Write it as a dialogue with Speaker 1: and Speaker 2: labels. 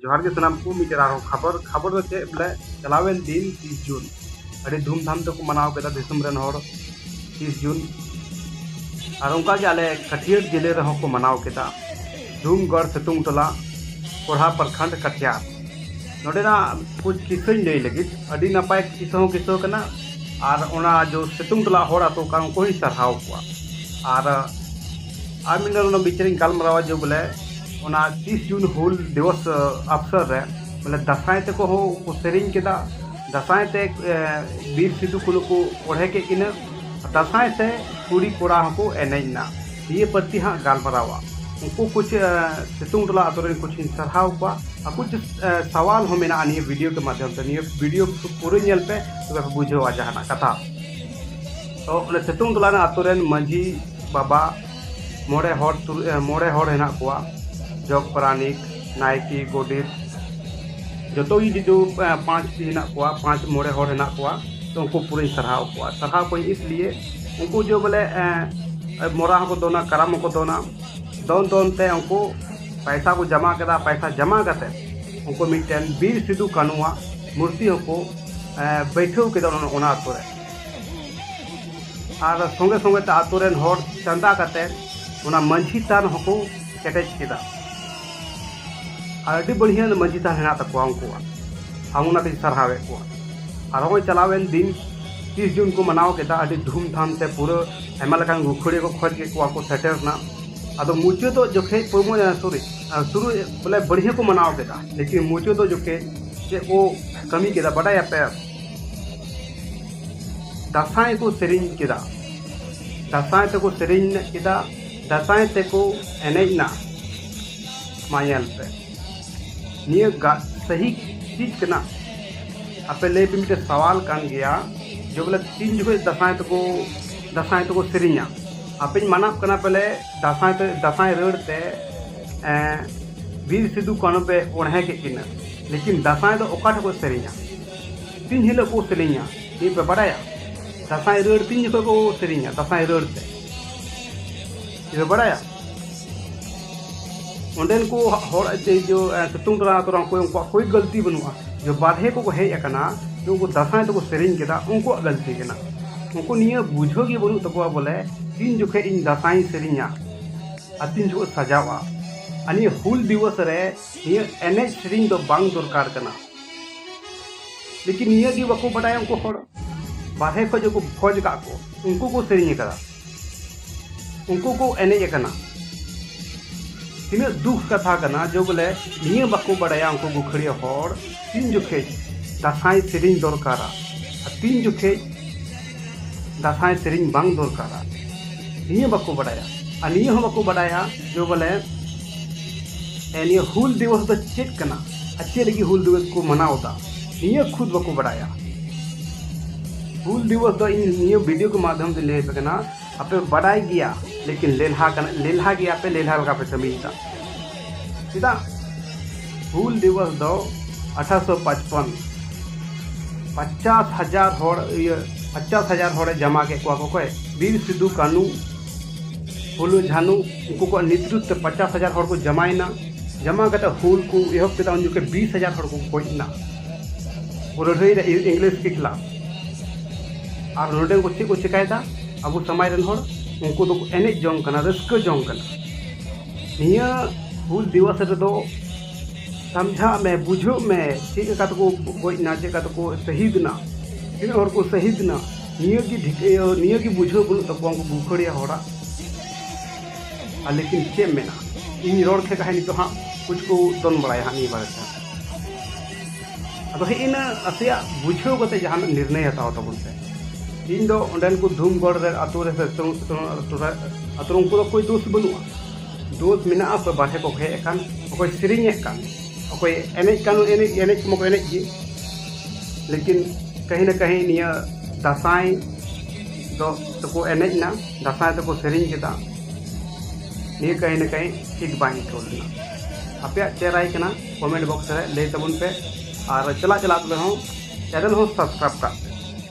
Speaker 1: जोहार के सनाम को मिजरा खबर खबर दो चे बोले चलावेन दिन 30 जून अड़ी धूमधाम तक मनाव केदा दिसम रेन हर 30 जून और उनका के आले कटियर जिले रहो को मनाव केदा धूमगढ़ सेतुंग टोला कोढ़ा प्रखंड कटियार नोडेना कुछ किस्सा लई लगित अड़ी नपाय किस्सा कना और ओना जो सेतुंग टोला होड़ा तो का उनको ही सरहाव को और आमिन बिचरिंग गालमरावा जो बोले 30 जून हुल दिवस अवसर रे बोले दसाई ते को हो सेरिंग केदा दसाई ते बीर सिदु कुल को ओढ़े के किन दसाई से कुड़ी कोड़ा को एनेना ये प्रति हाँ गालमरावा उनको कुछ सितुंग टोला अतुरे कुछ सरहाव को कुछ सवाल हो मेना निये वीडियो के माध्यम से निये वीडियो पूरे नेल पे तो बुझेवा जहाना कथा तो सितुंग टोला अतुरे मंझी बाबा मोड़े हर हेना कोआ जग प्राणिक नायकी गोडित जो ही जो 5 हेना कोआ 5 मोड़े हर हेना कोआ तो उनको पूरे सरहाव को इसलिए उनको जो बोले मोरा को दोना कराम को दोना दोन दोन ते उनको पैसा को जमा करा पैसा जमा करते उनको मिटन बीर सिदु कानुआ मूर्ति को बैठे के आतुरे और संगे संगे ते आतुरेन हर चंदा करते मंझी तान को केटेज केदा और बढ़िया मंझी तान हेना तक उनको सरहावे को और चलावेन दिन 30 जून को मनाव केदा धूमधाम से पूरा आयमा लकान गुखड़ी को खोज के को सेटरना अद मुचे तो जोखे शुरू बोले बढ़िया को मनाव केदा लेकिन मुचे तो जोखे जे वो कमी केदा बड़ा पे दसाई को सेरिंग केदा दसाई ते को सेरिंग केदा दसाई ते को एनेजना मायल पे निये सही चीज कना आपे ले पे मिटे सवाल कान गया जो बोले 3 जो दसाई तो को सेरिंगा आपे मानव कना पहले दसाई रड़ते वीर सिदु कानो पे ओढ़े के किन लेकिन दसाई तो ओकाठ को सेरिंगा 3 हिल को सेरिंगा ये पे बड़ाया दसाई रड़ 3 जो को सेरिंगा दसाई रड़ते ये बड़ाया उन्हें को जो सितुंग टोला कोई गलती बनुआ जो बाधे को हेज अकना जो उनको दसाई तो को सेरिंग केदा उनको गलती केना उनको निये बुझो की बनु तको बोले 3 जोखे इन दसाई सेरिंगा आ 3 जो सजावा अनि हुल दिवस रे ये एने सेरिंग दो बांग दरकार कना लेकिन निये की बको बटाय उनको हर बाधे को जो को खोज का को उनको को सेरिंग कदा उनको को एने कना तीन दुख कथा कना जो बोले निये बाको बड़ाया उनको गुखड़िया हर 3 जोखे दसाई सेरिंग दरकारा 3 जोखे दसाई सेरिंग बांग दरकारा निये बाको बड़ाया और निये हम बाको बड़ाया जो बोले निये हुल दिवस तो चेक कना अच्छे लगी हुल दिवस को मनावता निये खुद बाको बड़ाया हुल दिवस तो इन निये वीडियो के माध्यम से ले सकना आपे बड़ाई गया लेकिन लेल्हा गया पे लेल्हा लगा पे कमीता सीधा हुल दिवस दो 1855 50,000 हर जमा के को वीर सिदु कानू फुलु झानू उनको को नेतृत्व 50,000 हर को जमायना जमा करते हुल को एहब के उनके 20,000 हर को खोजना लड़ाई इंग्लिश के खिलाफ और नोडे को चेक को चिकायदा अब समाज रन हर उनको तो एने जोंग कना रस्क जोंग कना निया हुल दिवस रे दो समझा में बुझो में चेक का तो गोइना चेक का तो शहीद ना तीन और को शहीद ना निया की बुझो बुन तो को गुखड़िया होड़ा लेकिन चे में ना इन रोड के कहानी तो हाँ कुछ को दोन बड़ाया हाँ नहीं बारे अब हे इन असिया बुझो कते जहां निर्णय हताव तबन से इन दो ओंडेन को धूमगढ़ रे अतुरे से अतुरु को कोई दोष बनुआ दोष मिना आप बाहे को हे कान कोई सिरिंग कान कोई एने कान एने मको एने जी लेकिन कहीं न कहीं निया दसाई तो को एने ना दसाई तो को सिरिंग केदा निया कहीं न कहीं ठीक बाही तोलना आपे चेराई कना कमेंट बॉक्स रे ले तबन पे और चला तो चैनल हो सब्सक्राइब का